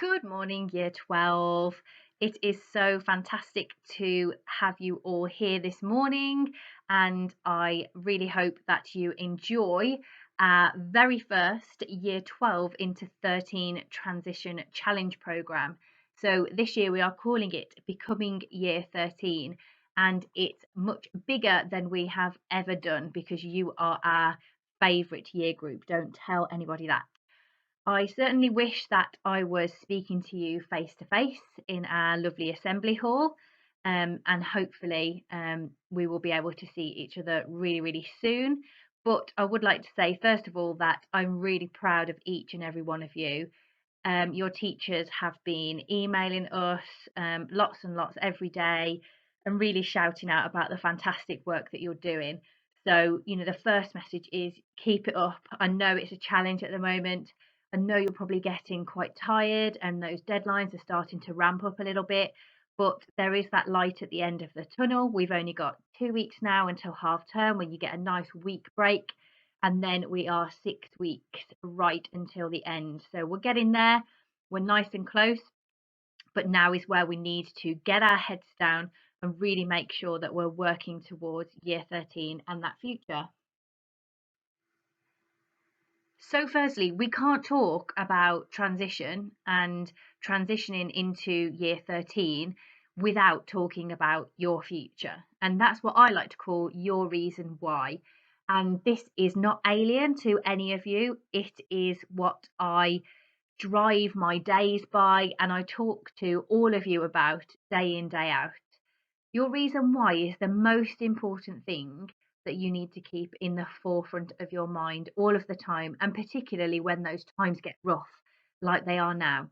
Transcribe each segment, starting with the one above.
Good morning, Year 12. It is so fantastic to have you all here this morning, and I really hope that you enjoy our very first Year 12 into 13 Transition Challenge programme. So, this year we are calling it Becoming Year 13, and it's much bigger than we have ever done because you are our favourite year group. Don't tell anybody that. I certainly wish that I was speaking to you face to face in our lovely assembly hall, and hopefully we will be able to see each other really, really soon. But I would like to say, first of all, that I'm really proud of each and every one of you. Your teachers have been emailing us lots and lots every day and really shouting out about the fantastic work that you're doing. So, the first message is keep it up. I know it's a challenge at the moment. I know you're probably getting quite tired and those deadlines are starting to ramp up a little bit, but there is that light at the end of the tunnel. We've only got 2 weeks now until half term when you get a nice week break, and then we are 6 weeks right until the end. So we're getting there. We're nice and close, but now is where we need to get our heads down and really make sure that we're working towards year 13 and that future. So, firstly, we can't talk about transition and transitioning into year 13 without talking about your future. And that's what I like to call your reason why. And this is not alien to any of you, it is what I drive my days by and I talk to all of you about day in, day out. Your reason why is the most important thing that you need to keep in the forefront of your mind all of the time, and particularly when those times get rough, like they are now.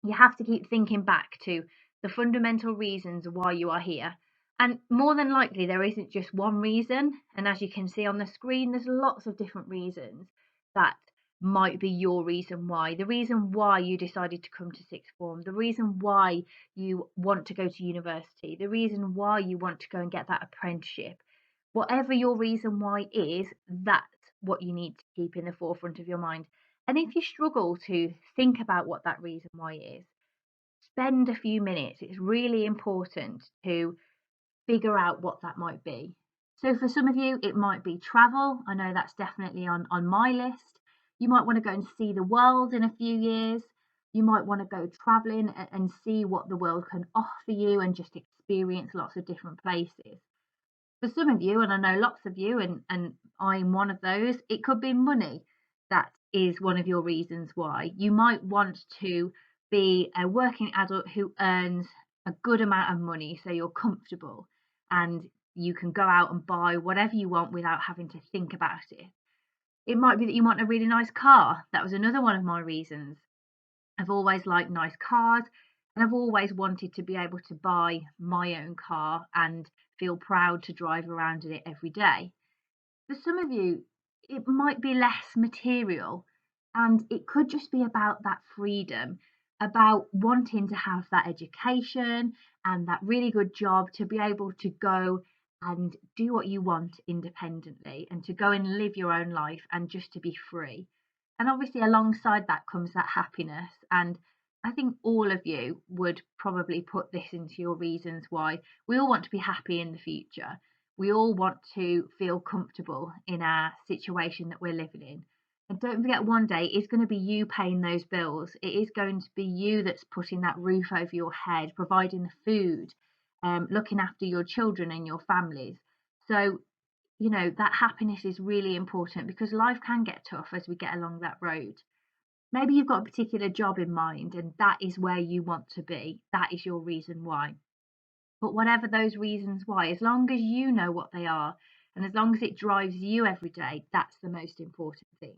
You have to keep thinking back to the fundamental reasons why you are here. And more than likely, there isn't just one reason. And as you can see on the screen, there's lots of different reasons that might be your reason why. The reason why you decided to come to sixth form, the reason why you want to go to university, the reason why you want to go and get that apprenticeship. Whatever your reason why is, that's what you need to keep in the forefront of your mind. And if you struggle to think about what that reason why is, spend a few minutes. It's really important to figure out what that might be. So for some of you, it might be travel. I know that's definitely on my list. You might want to go and see the world in a few years. You might want to go traveling and see what the world can offer you and just experience lots of different places. For some of you, and I know lots of you, and I'm one of those, it could be money. That is one of your reasons why. You might want to be a working adult who earns a good amount of money so you're comfortable and you can go out and buy whatever you want without having to think about it. It might be that you want a really nice car. That was another one of my reasons. I've always liked nice cars and I've always wanted to be able to buy my own car and feel proud to drive around in it every day. For some of you, it might be less material and it could just be about that freedom, about wanting to have that education and that really good job to be able to go and do what you want independently and to go and live your own life and just to be free. And obviously, alongside that comes that happiness. And I think all of you would probably put this into your reasons why. We all want to be happy in the future. We all want to feel comfortable in our situation that we're living in. And don't forget, one day it's going to be you paying those bills. It is going to be you that's putting that roof over your head, providing the food, looking after your children and your families. So, that happiness is really important because life can get tough as we get along that road. Maybe you've got a particular job in mind and that is where you want to be. That is your reason why. But whatever those reasons why, as long as you know what they are and as long as it drives you every day, that's the most important thing.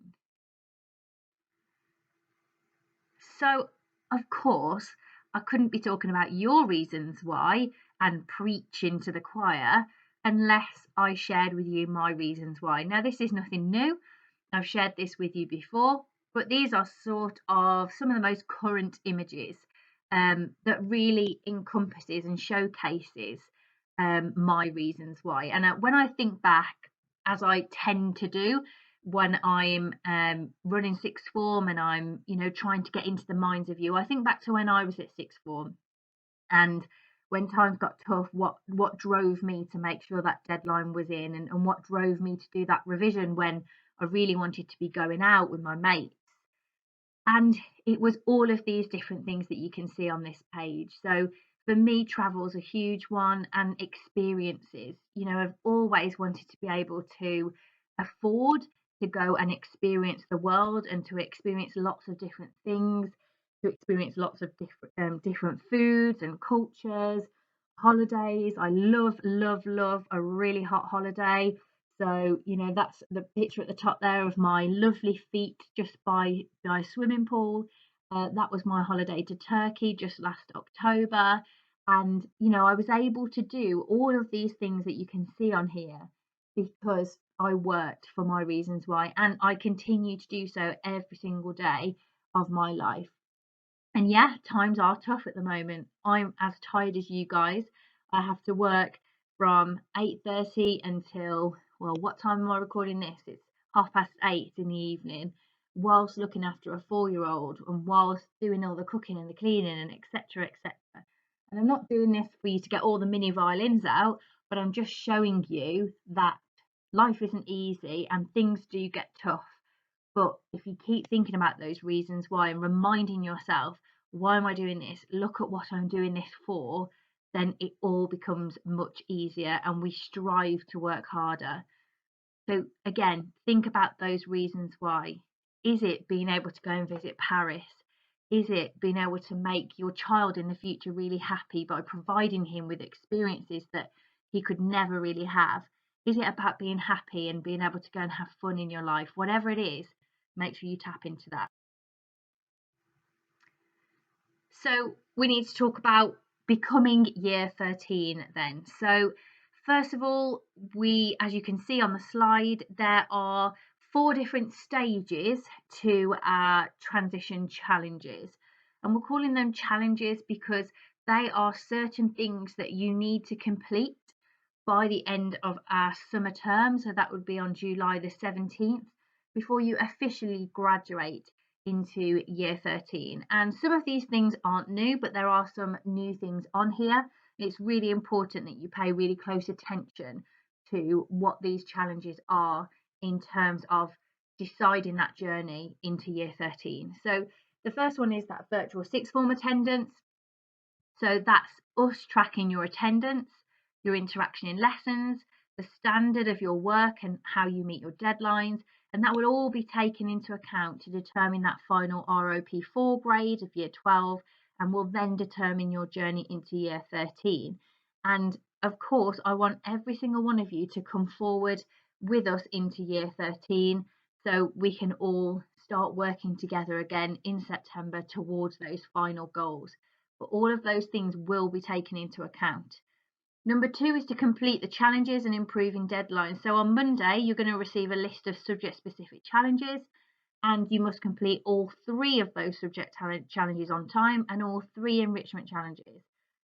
So, of course, I couldn't be talking about your reasons why and preaching to the choir unless I shared with you my reasons why. Now, this is nothing new. I've shared this with you before, but these are sort of some of the most current images that really encompasses and showcases my reasons why. And when I think back, as I tend to do, when I'm running sixth form and I'm, trying to get into the minds of you. I think back to when I was at sixth form, and when times got tough, what drove me to make sure that deadline was in, and what drove me to do that revision when I really wanted to be going out with my mates. And it was all of these different things that you can see on this page. So for me, travel's a huge one, and experiences. I've always wanted to be able to afford to go and experience the world, and to experience lots of different things, to experience lots of different foods and cultures, holidays. I love, love, love a really hot holiday. So, that's the picture at the top there of my lovely feet just by my swimming pool. That was my holiday to Turkey just last October. And, I was able to do all of these things that you can see on here because I worked for my reasons why. And I continue to do so every single day of my life. And yeah, times are tough at the moment. I'm as tired as you guys. I have to work from 8:30 until, well, what time am I recording this? It's 8:30 in the evening, whilst looking after a 4-year-old and whilst doing all the cooking and the cleaning and etc. etc. And I'm not doing this for you to get all the mini violins out, but I'm just showing you that life isn't easy and things do get tough. But if you keep thinking about those reasons why and reminding yourself, why am I doing this? Look at what I'm doing this for, then it all becomes much easier and we strive to work harder. So, again, think about those reasons why. Is it being able to go and visit Paris? Is it being able to make your child in the future really happy by providing him with experiences that he could never really have? Is it about being happy and being able to go and have fun in your life? Whatever it is, make sure you tap into that. So we need to talk about becoming year 13 then. So first of all, as you can see on the slide, there are 4 different stages to our transition challenges. And we're calling them challenges because they are certain things that you need to complete by the end of our summer term. So that would be on July the 17th, before you officially graduate into year 13. And some of these things aren't new, but there are some new things on here. It's really important that you pay really close attention to what these challenges are in terms of deciding that journey into year 13. So the first one is that virtual sixth form attendance. So that's us tracking your attendance, your interaction in lessons, the standard of your work and how you meet your deadlines. And that will all be taken into account to determine that final ROP4 grade of year 12, and will then determine your journey into year 13. And of course, I want every single one of you to come forward with us into year 13 so we can all start working together again in September towards those final goals. But all of those things will be taken into account. Number 2 is to complete the challenges and improving deadlines. So on Monday, you're going to receive a list of subject-specific challenges, and you must complete all 3 of those subject challenges on time and all 3 enrichment challenges.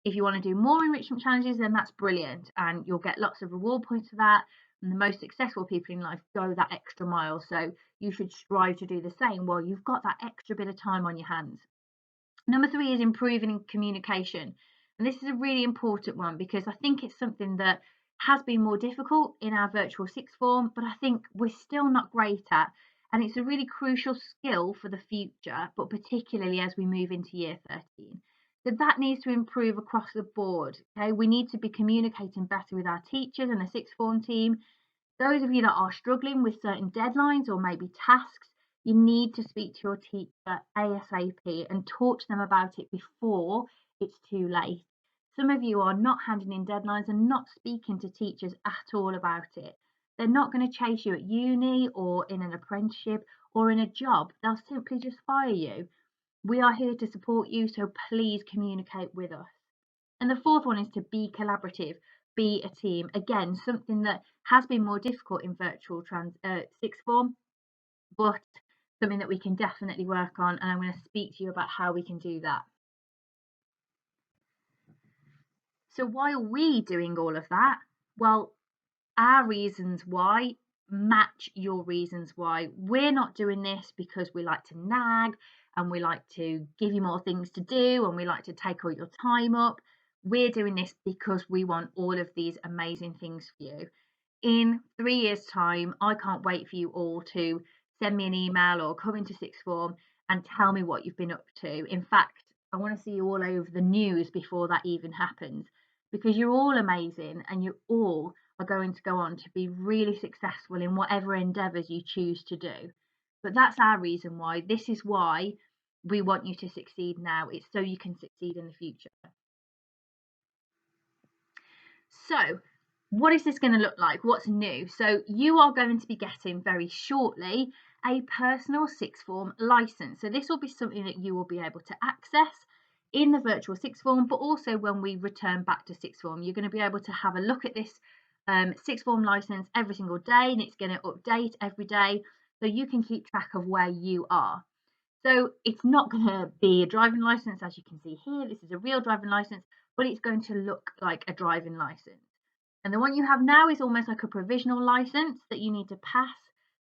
If you want to do more enrichment challenges, then that's brilliant, and you'll get lots of reward points for that. And the most successful people in life go that extra mile. So you should strive to do the same while you've got that extra bit of time on your hands. Number 3 is improving communication. And this is a really important one because I think it's something that has been more difficult in our virtual sixth form, but I think we're still not great at. And it's a really crucial skill for the future, but particularly as we move into year 13. So that needs to improve across the board. Okay, we need to be communicating better with our teachers and the sixth form team. Those of you that are struggling with certain deadlines or maybe tasks, you need to speak to your teacher ASAP and talk to them about it before it's too late. Some of you are not handing in deadlines and not speaking to teachers at all about it. They're not going to chase you at uni or in an apprenticeship or in a job. They'll simply just fire you. We are here to support you, so please communicate with us. And the 4th one is to be collaborative, be a team. Again, something that has been more difficult in virtual sixth form, but something that we can definitely work on, and I'm going to speak to you about how we can do that. So why are we doing all of that? Well, our reasons why match your reasons why. We're not doing this because we like to nag and we like to give you more things to do and we like to take all your time up. We're doing this because we want all of these amazing things for you. In 3 years' time, I can't wait for you all to send me an email or come into sixth form and tell me what you've been up to. In fact, I want to see you all over the news before that even happens, because you're all amazing and you all are going to go on to be really successful in whatever endeavours you choose to do. But that's our reason why. This is why we want you to succeed now. It's so you can succeed in the future. So, what is this going to look like? What's new? So, you are going to be getting very shortly a personal sixth form license. So, this will be something that you will be able to access in the virtual sixth form, but also when we return back to sixth form, you're going to be able to have a look at this sixth form license every single day, and it's going to update every day so you can keep track of where you are. So it's not going to be a driving license, as you can see here. This is a real driving license, but it's going to look like a driving license. And the one you have now is almost like a provisional license that you need to pass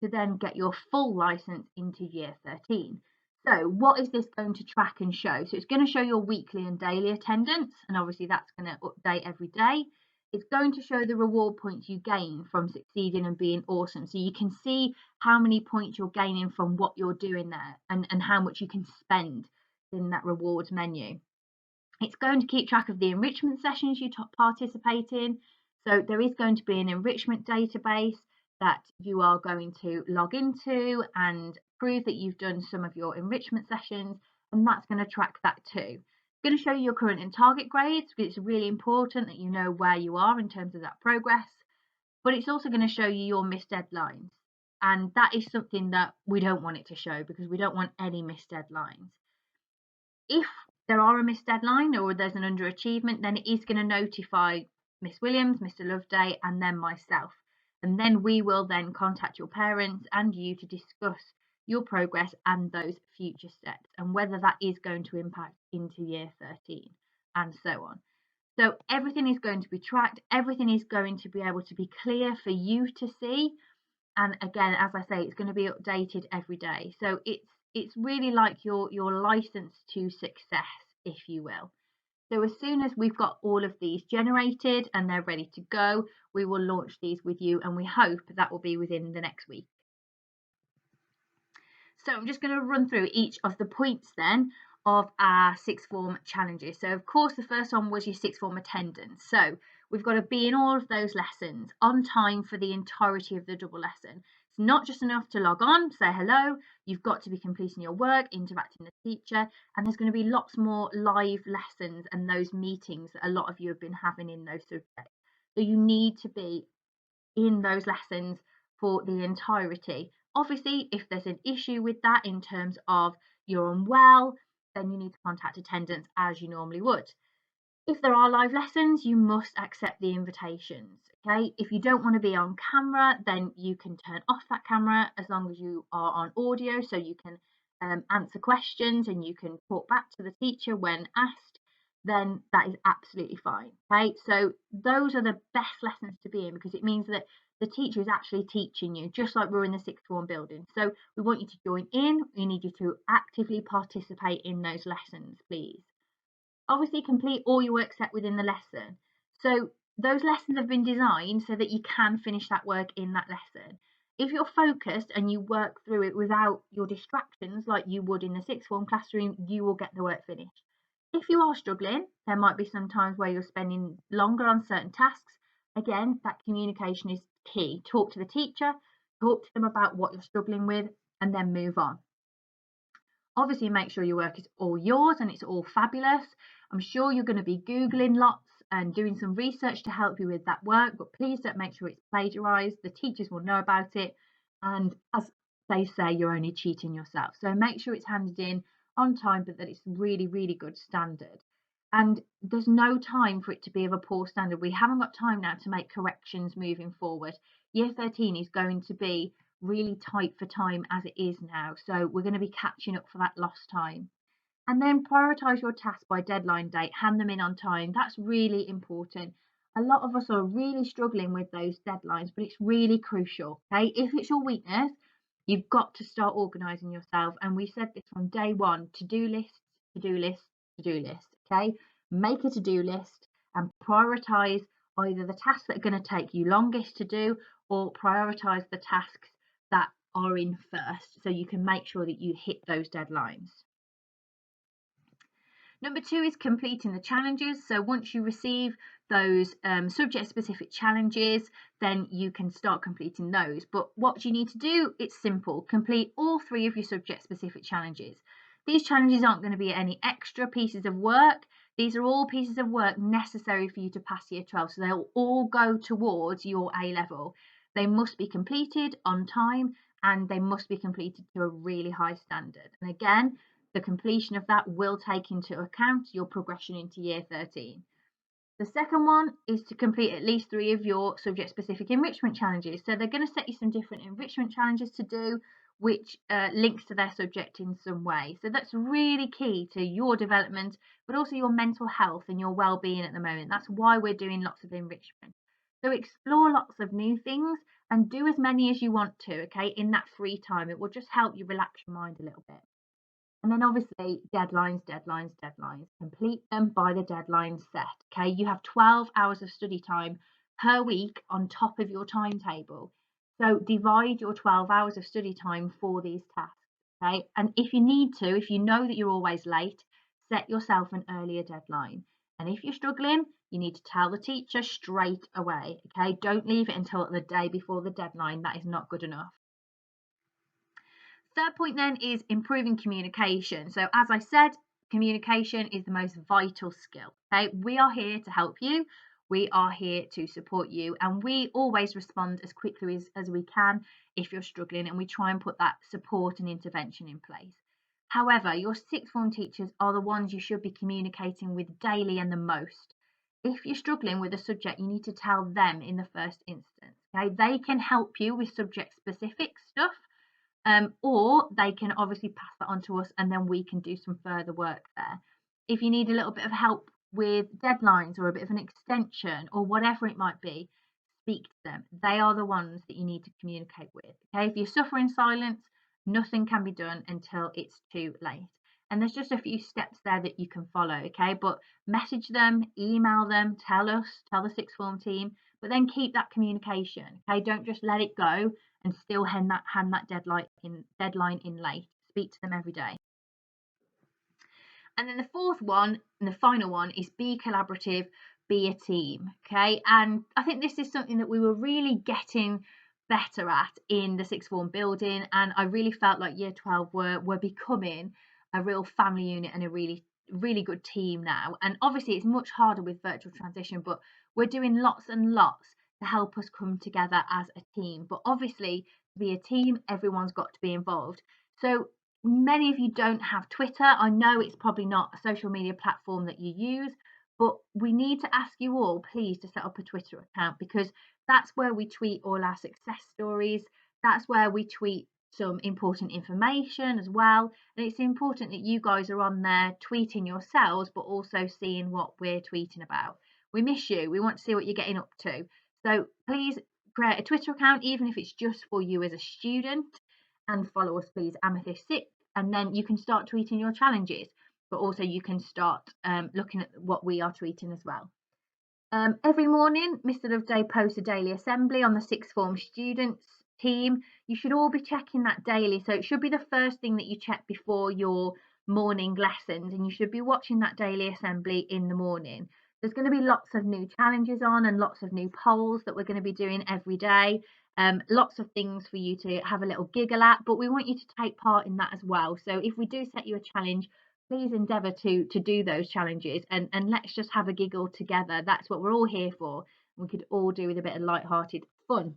to then get your full license into year 13. So what is this going to track and show? So it's going to show your weekly and daily attendance, and obviously that's going to update every day. It's going to show the reward points you gain from succeeding and being awesome. So you can see how many points you're gaining from what you're doing there, and how much you can spend in that rewards menu. It's going to keep track of the enrichment sessions you participate in. So there is going to be an enrichment database that you are going to log into and prove that you've done some of your enrichment sessions, and that's going to track that too. It's going to show you your current and target grades, because it's really important that you know where you are in terms of that progress, but it's also going to show you your missed deadlines. And that is something that we don't want it to show, because we don't want any missed deadlines. If there are a missed deadline or there's an underachievement, then it is going to notify Miss Williams, Mr. Loveday, and then myself. And then we will then contact your parents and you to discuss your progress and those future steps, and whether that is going to impact into year 13 and so on. So everything is going to be tracked, everything is going to be able to be clear for you to see. And again, as I say, it's going to be updated every day. So it's really like your license to success, if you will. So as soon as we've got all of these generated and they're ready to go, we will launch these with you, and we hope that will be within the next week. So I'm just going to run through each of the points then of our sixth form challenges. So of course the first one was your sixth form attendance. So we've got to be in all of those lessons on time for the entirety of the double lesson. It's not just enough to log on, say hello. You've got to be completing your work, interacting with the teacher, and there's going to be lots more live lessons and those meetings that a lot of you have been having in those subjects. So you need to be in those lessons for the entirety. Obviously, if there's an issue with that in terms of you're unwell, then you need to contact attendance as you normally would. If there are live lessons, you must accept the invitations. Okay, if you don't want to be on camera, then you can turn off that camera as long as you are on audio, so you can answer questions and you can talk back to the teacher when asked. Then that is absolutely fine. Okay, so those are the best lessons to be in, because it means that the teacher is actually teaching you, just like we're in the sixth form building. So we want you to join in. We need you to actively participate in those lessons, please. Obviously, complete all your work set within the lesson. So those lessons have been designed so that you can finish that work in that lesson. If you're focused and you work through it without your distractions like you would in the sixth form classroom, you will get the work finished. If you are struggling, there might be some times where you're spending longer on certain tasks. Again, that communication is key. Talk to the teacher, talk to them about what you're struggling with, and then move on. Obviously, make sure your work is all yours and it's all fabulous. I'm sure you're going to be Googling lots and doing some research to help you with that work, but please don't make sure it's plagiarised. The teachers will know about it. And as they say, you're only cheating yourself. So make sure it's handed in on time, but that it's really, really good standard. And there's no time for it to be of a poor standard. We haven't got time now to make corrections moving forward. Year 13 is going to be really tight for time as it is now. So we're going to be catching up for that lost time. And then prioritise your tasks by deadline date, hand them in on time. That's really important. A lot of us are really struggling with those deadlines, but it's really crucial. Okay, if it's your weakness, you've got to start organizing yourself. And we said this from day one: to-do list, to-do list, to-do list. Okay, make a to-do list and prioritize either the tasks that are going to take you longest to do, or prioritize the tasks that are in first, so you can make sure that you hit those deadlines. Number 2 is completing the challenges. So once you receive those subject-specific challenges, then you can start completing those. But what you need to do, it's simple. Complete all 3 of your subject-specific challenges. These challenges aren't going to be any extra pieces of work. These are all pieces of work necessary for you to pass year 12. So they'll all go towards your A level. They must be completed on time, and they must be completed to a really high standard. And again, the completion of that will take into account your progression into year 13. The second one is to complete at least 3 of your subject-specific enrichment challenges. So they're going to set you some different enrichment challenges to do, which links to their subject in some way. So that's really key to your development, but also your mental health and your well-being at the moment. That's why we're doing lots of enrichment. So explore lots of new things and do as many as you want to, okay, in that free time. It will just help you relax your mind a little bit. And then obviously deadlines, deadlines, deadlines. Complete them by the deadline set. Okay, you have 12 hours of study time per week on top of your timetable. So divide your 12 hours of study time for these tasks. Okay, and if you need to, if you know that you're always late, set yourself an earlier deadline. And if you're struggling, you need to tell the teacher straight away. Okay, don't leave it until the day before the deadline. That is not good enough. Third point then is improving communication. So as I said, communication is the most vital skill. Okay, we are here to help you. We are here to support you, and we always respond as quickly as we can if you're struggling, and we try and put that support and intervention in place. However, your sixth form teachers are the ones you should be communicating with daily and the most. If you're struggling with a subject, you need to tell them in the first instance. Okay, they can help you with subject specific stuff, or they can obviously pass that on to us, and then we can do some further work there. If you need a little bit of help with deadlines or a bit of an extension or whatever it might be, speak to them. They are the ones that you need to communicate with. Okay, if you suffer in silence, nothing can be done until it's too late. And there's just a few steps there that you can follow. Okay, but message them, email them, tell us, tell the sixth form team, but then keep that communication. Okay, don't just let it go and still hand that deadline in late. Speak to them every day. And then the fourth one and the final one is be collaborative, be a team. Okay, and I think this is something that we were really getting better at in the sixth form building, and I really felt like year 12 were becoming a real family unit and a really good team now. And obviously it's much harder with virtual transition, but we're doing lots and lots to help us come together as a team. But obviously, to be a team, everyone's got to be involved. So many of you don't have Twitter. I know it's probably not a social media platform that you use, but we need to ask you all, please, to set up a Twitter account, because that's where we tweet all our success stories. That's where we tweet some important information as well. And it's important that you guys are on there tweeting yourselves, but also seeing what we're tweeting about. We miss you. We want to see what you're getting up to. So please create a Twitter account, even if it's just for you as a student, and follow us, please, Amethyst 6, and then you can start tweeting your challenges, but also you can start looking at what we are tweeting as well. Every morning, Mr. Loveday posts a daily assembly on the sixth form students team. You should all be checking that daily. So it should be the first thing that you check before your morning lessons, and you should be watching that daily assembly in the morning. There's going to be lots of new challenges on and lots of new polls that we're going to be doing every day. Lots of things for you to have a little giggle at, but we want you to take part in that as well. So if we do set you a challenge, please endeavour to do those challenges, and let's just have a giggle together. That's what we're all here for. We could all do with a bit of light-hearted fun.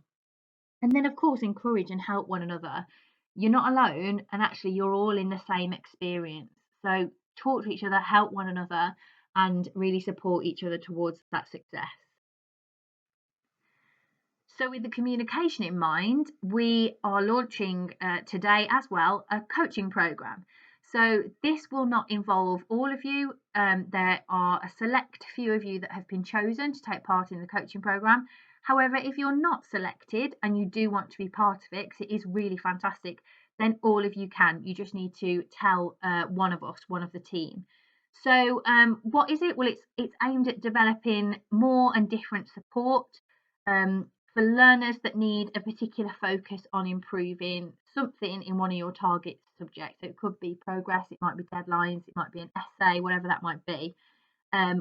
And then, of course, encourage and help one another. You're not alone, and actually you're all in the same experience. So talk to each other, help one another, and really support each other towards that success. So with the communication in mind, we are launching today as well a coaching program. So this will not involve all of you. There are a select few of you that have been chosen to take part in the coaching program. However, if you're not selected and you do want to be part of it, because it is really fantastic, then all of you can. You just need to tell one of us, one of the team. So what is it? Well, it's aimed at developing more and different support for learners that need a particular focus on improving something in one of your target subjects. So it could be progress, it might be deadlines, it might be an essay, whatever that might be.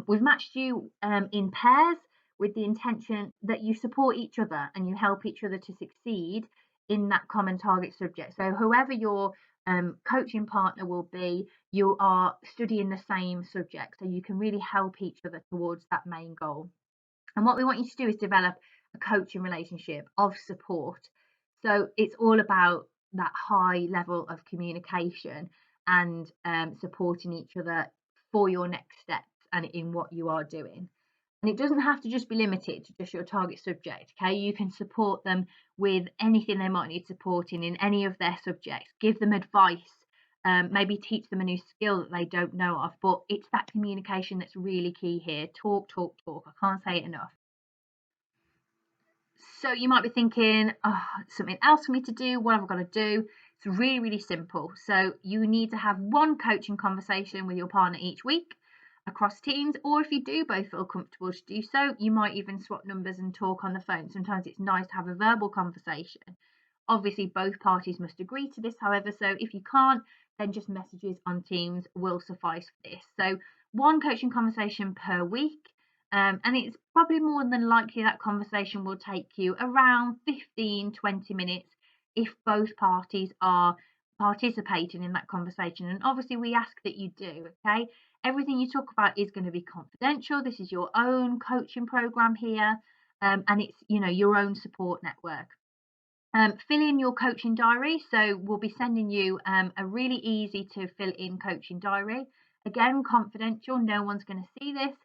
We've matched you in pairs with the intention that you support each other and you help each other to succeed in that common target subject. So whoever your coaching partner will be, you are studying the same subject, so you can really help each other towards that main goal. And what we want you to do is develop a coaching relationship of support. So it's all about that high level of communication and supporting each other for your next steps and in what you are doing. And it doesn't have to just be limited to just your target subject. Okay, you can support them with anything they might need supporting in any of their subjects. Give them advice, maybe teach them a new skill that they don't know of. But it's that communication that's really key here. Talk, talk, talk. I can't say it enough. So you might be thinking, oh, something else for me to do. What have I got to do? It's really, really simple. So you need to have one coaching conversation with your partner each week across teams, or if you do both feel comfortable to do so, you might even swap numbers and talk on the phone. Sometimes it's nice to have a verbal conversation. Obviously, both parties must agree to this, however, so if you can't, then just messages on Teams will suffice for this. So one coaching conversation per week. And it's probably more than likely that conversation will take you around 15-20 minutes if both parties are participating in that conversation. And obviously, we ask that you do, okay? Everything you talk about is going to be confidential. This is your own coaching program here, and it's your own support network. Fill in your coaching diary. So we'll be sending you a really easy to fill in coaching diary. Again, confidential. No one's going to see this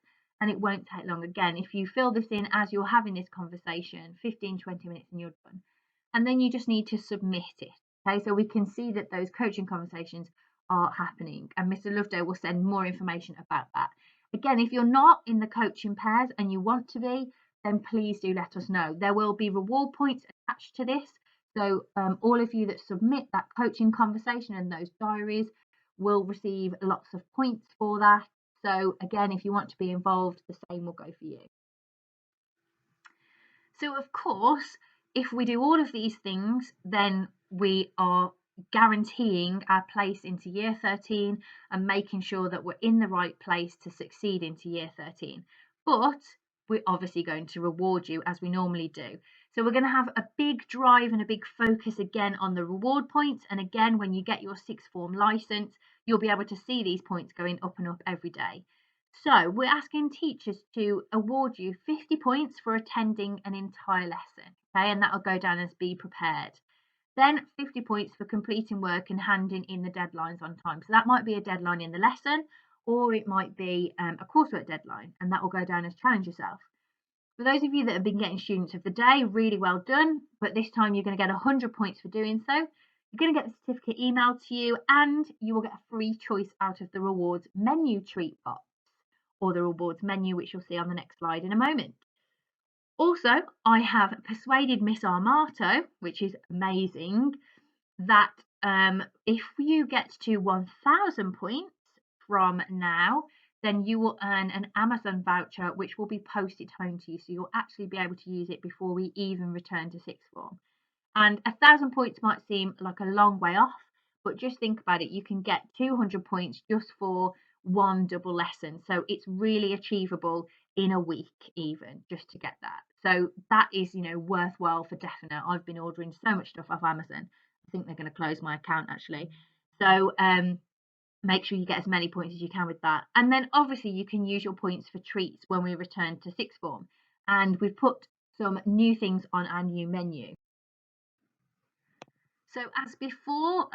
and it won't take long. Again, if you fill this in as you're having this conversation, 15-20 minutes and you're done. And then you just need to submit it. Okay, so we can see that those coaching conversations are happening. And Mr. Loveday will send more information about that. Again, if you're not in the coaching pairs and you want to be, then please do let us know. There will be reward points attached to this. So all of you that submit that coaching conversation and those diaries will receive lots of points for that. So again, if you want to be involved, the same will go for you. So of course, if we do all of these things, then we are guaranteeing our place into year 13 and making sure that we're in the right place to succeed into year 13. But we're obviously going to reward you as we normally do. So we're going to have a big drive and a big focus again on the reward points. And again, when you get your sixth form license, you'll be able to see these points going up and up every day. So we're asking teachers to award you 50 points for attending an entire lesson, okay? And that'll go down as be prepared. Then 50 points for completing work and handing in the deadlines on time. So that might be a deadline in the lesson, or it might be a coursework deadline, and that will go down as challenge yourself. For those of you that have been getting students of the day, really well done. But this time you're going to get 100 points for doing so. You're going to get the certificate emailed to you, and you will get a free choice out of the rewards menu treat box, or the rewards menu, which you'll see on the next slide in a moment. Also, I have persuaded Miss Armato, which is amazing, that if you get to 1,000 points from now, then you will earn an Amazon voucher, which will be posted home to you. So you'll actually be able to use it before we even return to sixth form. And 1,000 points might seem like a long way off, but just think about it. You can get 200 points just for one double lesson. So it's really achievable in a week, even just to get that. So that is, worthwhile for definite. I've been ordering so much stuff off Amazon. I think they're going to close my account actually. So make sure you get as many points as you can with that. And then obviously you can use your points for treats when we return to sixth form. And we've put some new things on our new menu. So as before,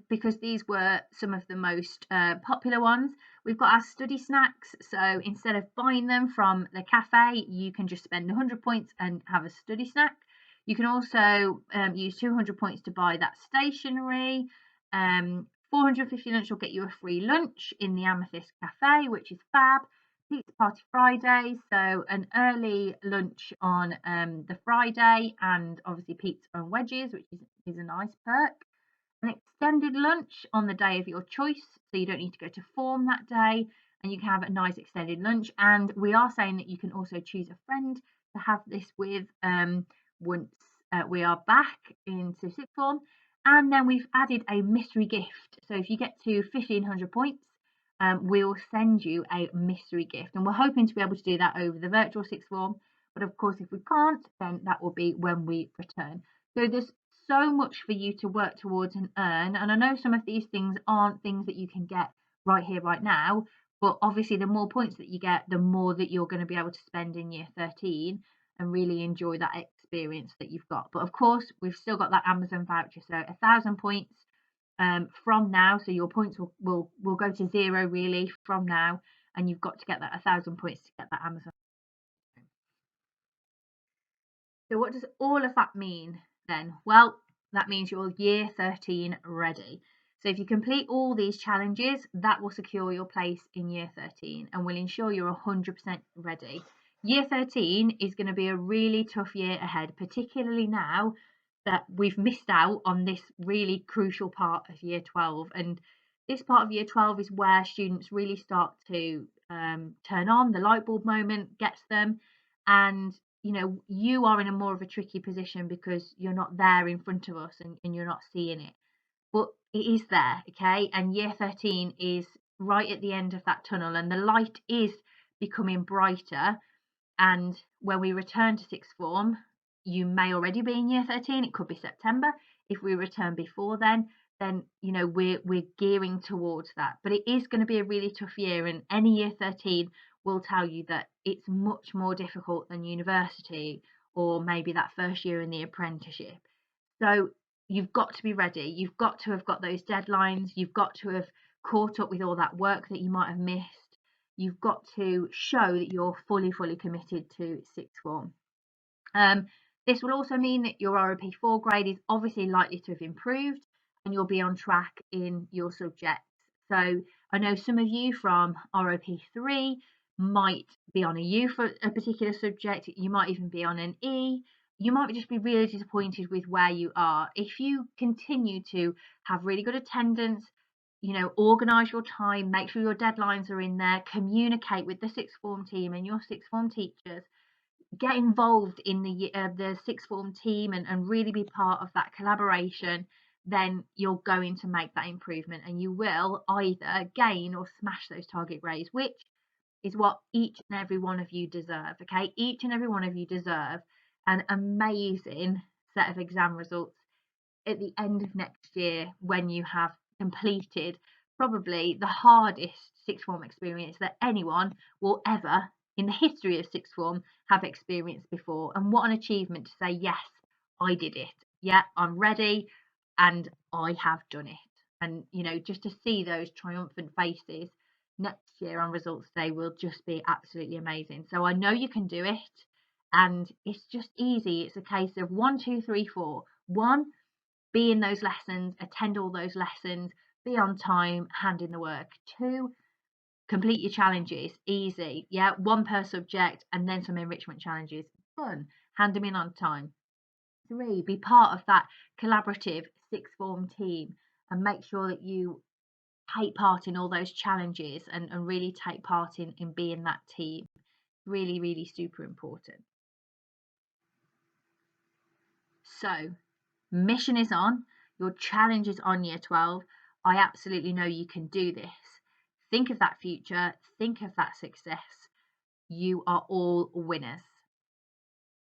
because these were some of the most popular ones, we've got our study snacks. So instead of buying them from the cafe, you can just spend 100 points and have a study snack. You can also use 200 points to buy that stationery 450 lunch will get you a free lunch in the Amethyst Cafe, which is fab. Pizza Party Friday, so an early lunch on the Friday, and obviously pizza and wedges, which is a nice perk. An extended lunch on the day of your choice, so you don't need to go to form that day, and you can have a nice extended lunch. And we are saying that you can also choose a friend to have this with once we are back into sixth form. And then we've added a mystery gift, so if you get to 1500 points, we'll send you a mystery gift, and we're hoping to be able to do that over the virtual sixth form, but of course if we can't, then that will be when we return. So there's so much for you to work towards and earn, and I know some of these things aren't things that you can get right here right now, but obviously the more points that you get, the more that you're going to be able to spend in year 13 and really enjoy that experience that you've got. But of course we've still got that Amazon voucher, so 1,000 points from now, so your points will go to 0 really from now, and you've got to get that 1,000 points to get that Amazon. So what does all of that mean then? Well, that means you're year 13 ready. So if you complete all these challenges, that will secure your place in year 13 and will ensure you're 100% ready. Year 13 is going to be a really tough year ahead, particularly now that we've missed out on this really crucial part of year 12. And this part of year 12 is where students really start to turn on, the light bulb moment gets them, and you are in a more of a tricky position because you're not there in front of us, and you're not seeing it, but it is there, okay? And year 13 is right at the end of that tunnel, and the light is becoming brighter. And when we return to sixth form, you may already be in year 13, it could be September. If we return before then we're gearing towards that. But it is going to be a really tough year, and any year 13 will tell you that it's much more difficult than university, or maybe that first year in the apprenticeship. So you've got to be ready. You've got to have got those deadlines. You've got to have caught up with all that work that you might have missed. You've got to show that you're fully committed to sixth form. This will also mean that your ROP4 grade is obviously likely to have improved, and you'll be on track in your subjects. So I know some of you from ROP3 might be on a U for a particular subject, you might even be on an E, you might just be really disappointed with where you are. If you continue to have really good attendance, organise your time, make sure your deadlines are in there, communicate with the sixth form team and your sixth form teachers, get involved in the sixth form team, and really be part of that collaboration, then you're going to make that improvement, and you will either gain or smash those target grades, which is what each and every one of you deserve. Okay, each and every one of you deserve an amazing set of exam results at the end of next year, when you have completed probably the hardest sixth form experience that anyone will ever in the history of sixth form have experienced before. And what an achievement to say, yes, I did it. Yeah, I'm ready and I have done it. And just to see those triumphant faces next year on results day will just be absolutely amazing. So I know you can do it, and it's just easy. It's a case of 1, 2, 3, 4. 1, be in those lessons, attend all those lessons, be on time, hand in the work. 2, complete your challenges, easy. Yeah, 1 per subject, and then some enrichment challenges, fun, hand them in on time. 3, be part of that collaborative sixth form team and make sure that you take part in all those challenges, and really take part in being that team. Really super important. So mission is on, your challenge is on year 12. I absolutely know you can do this. Think of that future, think of that success. You are all winners.